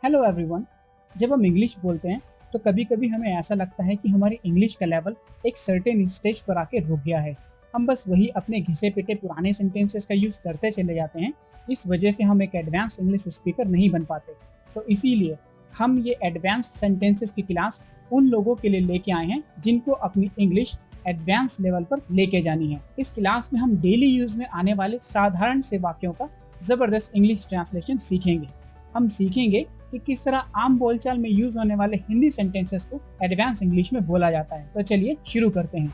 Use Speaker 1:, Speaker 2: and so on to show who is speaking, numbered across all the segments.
Speaker 1: Hello everyone. जब हम English बोलते हैं तो कभी कभी हमें ऐसा लगता है कि हमारी इंग्लिश का लेवल एक सर्टेन स्टेज पर आके रुक गया है। हम बस वही अपने घिसे पिटे पुराने सेंटेंसेस का यूज़ करते चले जाते हैं। इस वजह से हम एक एडवांस इंग्लिश स्पीकर नहीं बन पाते। तो इसीलिए हम ये एडवांस सेंटेंसेस की क्लास उन लोगों के लिए लेके आए हैं जिनको अपनी इंग्लिश एडवांस लेवल पर लेके जानी है। इस क्लास में हम डेली यूज में आने वाले साधारण से वाक्यों का जबरदस्त इंग्लिश ट्रांसलेशन सीखेंगे। हम सीखेंगे कि किस तरह आम बोलचाल में यूज होने वाले हिंदी सेंटेंसेस को एडवांस इंग्लिश में बोला जाता है। तो चलिए शुरू करते हैं।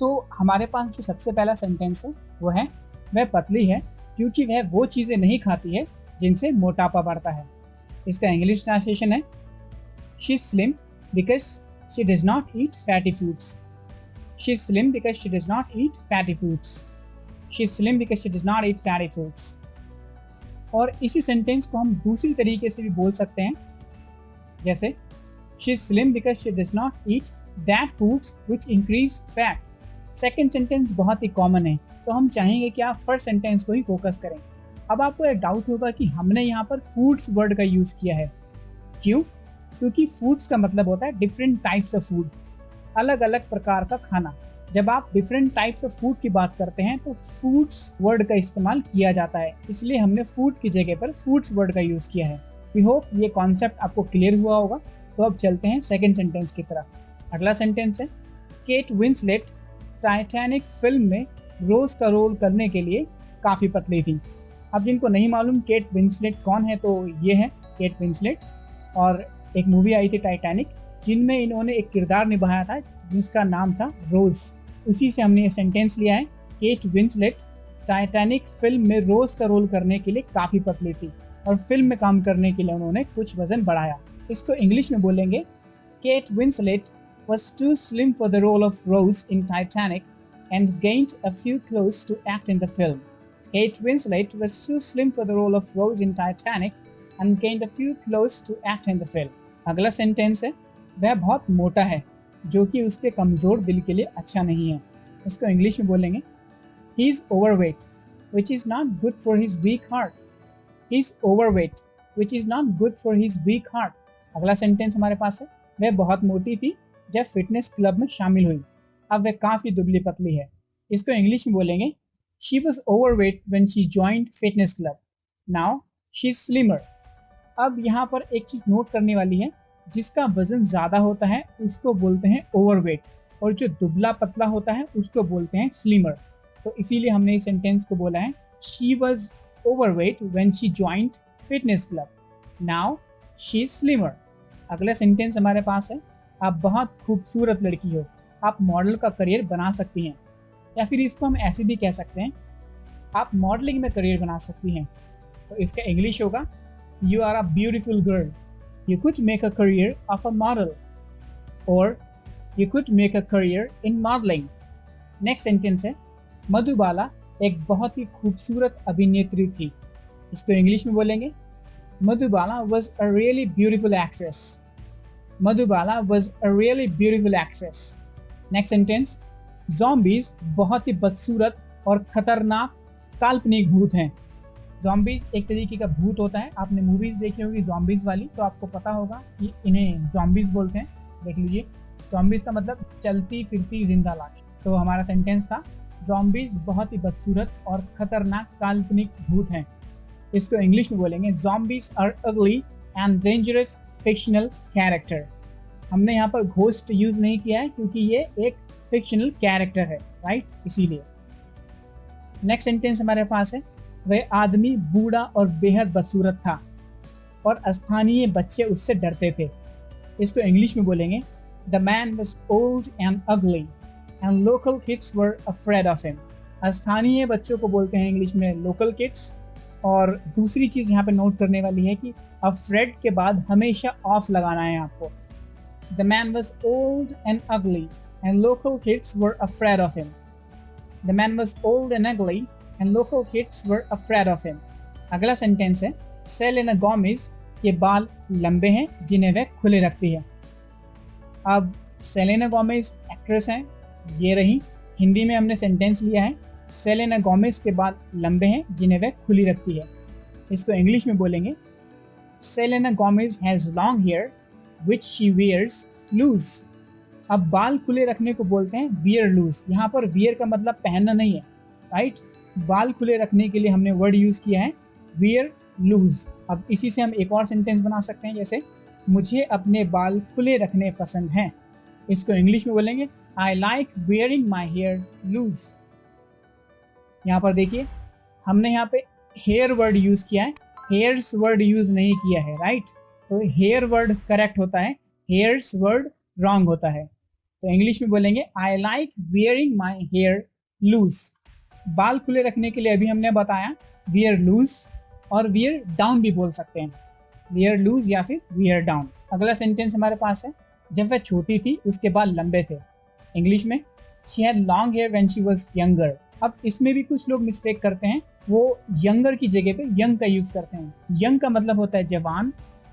Speaker 1: तो हमारे पास जो सबसे पहला सेंटेंस है वो है वह पतली है क्योंकि वह वो चीजें नहीं खाती है जिनसे मोटापा बढ़ता है। इसका इंग्लिश ट्रांसलेशन है she is slim because she does not eat fatty foods. She is slim because she does not eat fatty foods. She is slim because she does not eat fatty foods. और इसी sentence को हम दूसरी तरीके से भी बोल सकते हैं, जैसे she is slim because she does not eat that foods which increase fat. Second sentence बहुत ही कॉमन है, तो हम चाहेंगे कि आप फर्स्ट सेंटेंस को ही फोकस करें। अब आपको एक डाउट होगा कि हमने यहाँ पर फूड्स वर्ड का यूज़ किया है, क्यों? क्योंकि फूड्स का मतलब होता है डिफरेंट टाइप्स ऑफ फूड, अलग अलग प्रकार का खाना। जब आप डिफरेंट टाइप्स ऑफ फूड की बात करते हैं तो फूड्स वर्ड का इस्तेमाल किया जाता है, इसलिए हमने फूड की जगह पर फूड्स वर्ड का यूज किया है। वी होप ये कॉन्सेप्ट आपको क्लियर हुआ होगा। तो अब चलते हैं सेकेंड सेंटेंस की तरफ। अगला सेंटेंस है केट विंसलेट टाइटैनिक फिल्म में रोज का रोल करने के लिए काफ़ी पतली थी। अब जिनको नहीं मालूम केट विंसलेट कौन है, तो ये है केट विंसलेट, और एक मूवी आई थी टाइटैनिक जिनमें इन्होंने एक किरदार निभाया था जिसका नाम था रोज। उसी से हमने ये सेंटेंस लिया है। केट विंसलेट टाइटैनिक फिल्म में रोज का रोल करने के लिए काफ़ी पतली थी और फिल्म में काम करने के लिए उन्होंने कुछ वजन बढ़ाया। इसको इंग्लिश में बोलेंगे Kate Winslet was too slim for the role of Rose in Titanic and gained a few kilos to act in the film. Kate Winslet was too slim for the role of Rose in Titanic and gained a few kilos to act in the film. अगला sentence है वह बहुत मोटा है जो कि उसके कमज़ोर दिल के लिए अच्छा नहीं है। इसको इंग्लिश में बोलेंगे he is overweight which is not good for his weak heart. He is overweight which is not good for his weak heart. अगला सेंटेंस हमारे पास है वह बहुत मोटी थी जब फिटनेस क्लब में शामिल हुई, अब वह काफ़ी दुबली पतली है। इसको इंग्लिश में बोलेंगे she was overweight when she joined fitness club. Now she is slimmer. अब यहाँ पर एक चीज़ नोट करने वाली है, जिसका वजन ज़्यादा होता है उसको बोलते हैं ओवरवेट और जो दुबला पतला होता है उसको बोलते हैं स्लिमर। तो इसीलिए हमने इस सेंटेंस को बोला है she was overweight when she joined fitness club, now she is slimmer. अगला सेंटेंस हमारे पास है आप बहुत खूबसूरत लड़की हो, आप मॉडल का करियर बना सकती हैं, या फिर इसको हम ऐसे भी कह सकते हैं आप मॉडलिंग में करियर बना सकती हैं। तो इसका इंग्लिश होगा You are a beautiful girl. You could make a career of a model, or you could make a career in modeling. Next sentence है मधुबाला एक बहुत ही खूबसूरत अभिनेत्री थी। इसको इंग्लिश में बोलेंगे Madhubala was a really beautiful actress. Madhubala was a really beautiful actress. Next sentence zombies बहुत ही बदसूरत और खतरनाक काल्पनिक भूत हैं। ज़ॉम्बीज़ एक तरीके का भूत होता है। आपने मूवीज़ देखी होगी ज़ॉम्बीज़ वाली, तो आपको पता होगा कि इन्हें ज़ॉम्बीज़ बोलते हैं। देख लीजिए, ज़ॉम्बीज़ का मतलब चलती फिरती जिंदा लाश। तो हमारा सेंटेंस था ज़ॉम्बीज़ बहुत ही बदसूरत और ख़तरनाक काल्पनिक भूत हैं। इसको इंग्लिश में बोलेंगे zombies are ugly and dangerous fictional character. हमने यहाँ पर घोस्ट यूज़ नहीं किया है क्योंकि ये एक फिक्शनल कैरेक्टर है, राइट, इसीलिए। नेक्स्ट सेंटेंस हमारे पास है वह आदमी बूढ़ा और बेहद बदसूरत था और स्थानीय बच्चे उससे डरते थे। इसको इंग्लिश में बोलेंगे the man was old and ugly and local kids were afraid of him. स्थानीय बच्चों को बोलते हैं इंग्लिश में लोकल किड्स। और दूसरी चीज़ यहाँ पे नोट करने वाली है कि अफ्रेड के बाद हमेशा ऑफ लगाना है आपको। The man was old and ugly and local kids were afraid of him. The man was old and ugly and local kids were afraid of him. अगला सेंटेंस है सेलेना गोमेज के बाल लंबे हैं जिन्हें वह खुले रखती है। अब सेलेना गोमेज एक्ट्रेस हैं, ये रही। हिंदी में हमने सेंटेंस लिया है सेलेना गोमेज के बाल लंबे हैं जिन्हें वह खुली रखती है। इसको इंग्लिश में बोलेंगे Selena Gomez has long hair which she wears loose. अब बाल खुले रखने को बोलते हैं वियर लूज। यहाँ पर वियर का मतलब पहनना नहीं है, राइट। बाल खुले रखने के लिए हमने वर्ड यूज़ किया है वियर लूज। अब इसी से हम एक और सेंटेंस बना सकते हैं, जैसे मुझे अपने बाल खुले रखने पसंद हैं। इसको इंग्लिश में बोलेंगे I like wearing my hair loose. यहाँ पर देखिए हमने यहाँ पे हेयर वर्ड यूज़ किया है, हेयर्स वर्ड यूज़ नहीं किया है, राइट। तो हेयर वर्ड करेक्ट होता है, हेयर्स वर्ड रॉन्ग होता है। तो इंग्लिश में बोलेंगे I like wearing my hair loose. बाल खुले रखने के लिए अभी हमने बताया वियर लूज और वियर डाउन भी बोल सकते हैं, वियर लूज या फिर वियर डाउन। अगला सेंटेंस हमारे पास है जब वह छोटी थी उसके बाल लंबे थे। इंग्लिश में she had long hair when she was younger. अब इसमें भी कुछ लोग मिस्टेक करते हैं, वो यंगर की जगह पे यंग का यूज करते हैं। यंग का मतलब होता है जवान,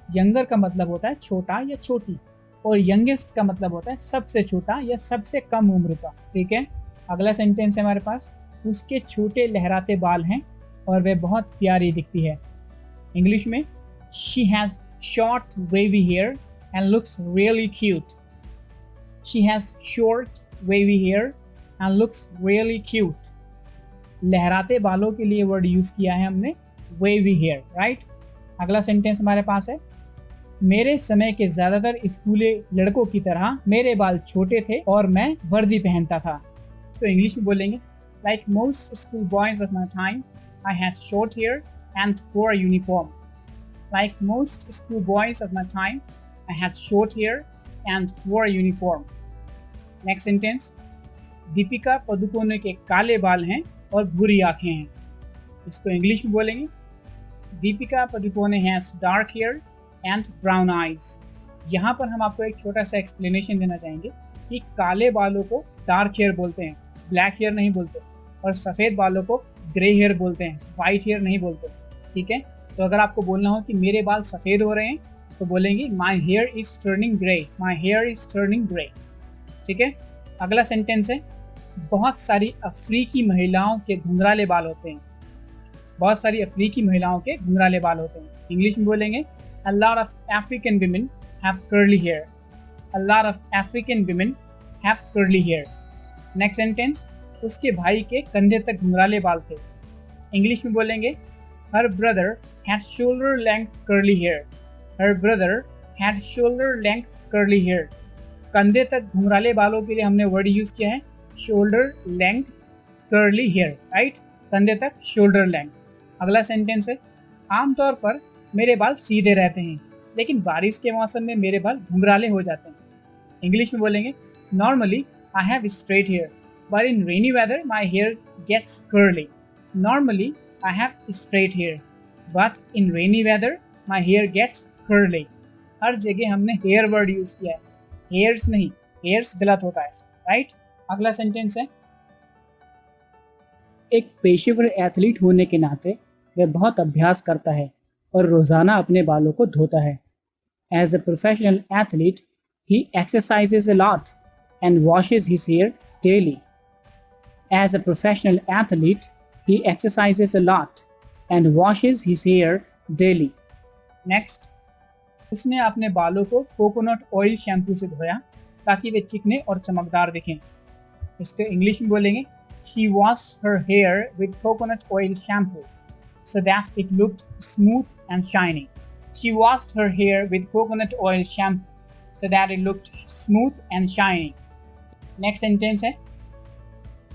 Speaker 1: यंगर का मतलब होता है छोटा या छोटी, और यंगेस्ट का मतलब होता है सबसे छोटा या सबसे कम उम्र का, ठीक है। अगला सेंटेंस है हमारे पास उसके छोटे लहराते बाल हैं और वह बहुत प्यारी दिखती है। इंग्लिश में she has short wavy hair and looks really cute. She has short wavy hair and looks really cute. लहराते बालों के लिए वर्ड यूज़ किया है हमने वेवी हेयर, राइट। अगला सेंटेंस हमारे पास है मेरे समय के ज़्यादातर स्कूली लड़कों की तरह मेरे बाल छोटे थे और मैं वर्दी पहनता था। तो इंग्लिश में बोलेंगे like most school boys of my time I had short hair and wore uniform. Like most school boys of my time I had short hair and wore uniform. Next sentence Deepika Padukone के काले बाल हैं और बुरी आंखें हैं। इसको इंग्लिश में बोलेंगे Deepika Padukone has dark hair and brown eyes. यहाँ पर हम आपको एक छोटा सा एक्सप्लेनेशन देना चाहेंगे कि काले बालों को डार्क हेयर बोलते हैं, ब्लैक हेयर नहीं बोलते, और सफ़ेद बालों को ग्रे हेयर बोलते हैं, वाइट हेयर नहीं बोलते, ठीक है। तो अगर आपको बोलना हो कि मेरे बाल सफ़ेद हो रहे हैं तो बोलेंगे my here is turning grey, my here is turning grey, ठीक है। अगला सेंटेंस है बहुत सारी अफ्रीकी महिलाओं के घुंघराले बाल होते हैं। बहुत सारी अफ्रीकी महिलाओं के घुंघराले बाल होते हैं। इंग्लिश में बोलेंगे A lot of African women have curly hair. A lot of African women have curly hair. Next sentence, उसके भाई के कंधे तक घुंघराले बाल थे। इंग्लिश में बोलेंगे Her brother had shoulder length curly hair. Her brother had shoulder length curly hair. कंधे तक घुंघराले बालों के लिए हमने वर्ड यूज किया है shoulder length curly hair, right. कंधे तक shoulder length। अगला सेंटेंस है आमतौर पर मेरे बाल सीधे रहते हैं लेकिन बारिश के मौसम में मेरे बाल घुंघराले हो जाते हैं। इंग्लिश में बोलेंगे normally I have straight hair but in rainy weather my hair gets curly. Normally I have straight hair but in rainy weather my hair gets curly. हर जगह हमने हेयर वर्ड यूज किया है, हेयर्स नहीं, hairs गलत होता है, right. अगला सेंटेंस है एक पेशेवर एथलीट होने के नाते वह बहुत अभ्यास करता है और रोज़ाना अपने बालों को धोता है। As a professional athlete he exercises a lot and washes his hair daily. As a professional athlete he exercises a lot and washes his hair daily. Next, उसने अपने बालों को कोकोनट ऑयल शैम्पू से धोया ताकि वे चिकने और चमकदार दिखें। इसके इंग्लिश में बोलेंगे she washed her here with coconut oil shampoo so that it looked smooth and shiny. She washed her hair with coconut oil shampoo so that it looked smooth and shiny. Next sentence है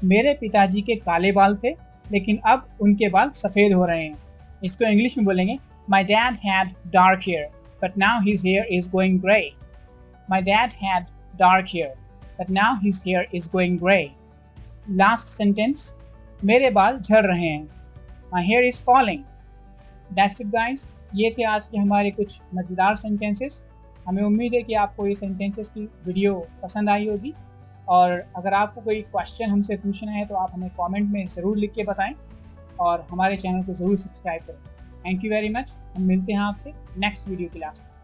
Speaker 1: मेरे पिताजी के काले बाल थे लेकिन अब उनके बाल सफ़ेद हो रहे हैं। इसको इंग्लिश में बोलेंगे My dad had dark hair but now his hair is going gray. My dad had dark hair but now his hair is going gray. Last sentence मेरे बाल झड़ रहे हैं। My hair is falling. That's it guys. ये थे आज के हमारे कुछ मज़ेदार सेंटेंसेस। हमें उम्मीद है कि आपको ये सेंटेंसेस की वीडियो पसंद आई होगी, और अगर आपको कोई क्वेश्चन हमसे पूछना है तो आप हमें कमेंट में ज़रूर लिख के बताएं और हमारे चैनल को ज़रूर सब्सक्राइब करें। Thank you very much. हम मिलते हैं आपसे नेक्स्ट वीडियो के लास्ट।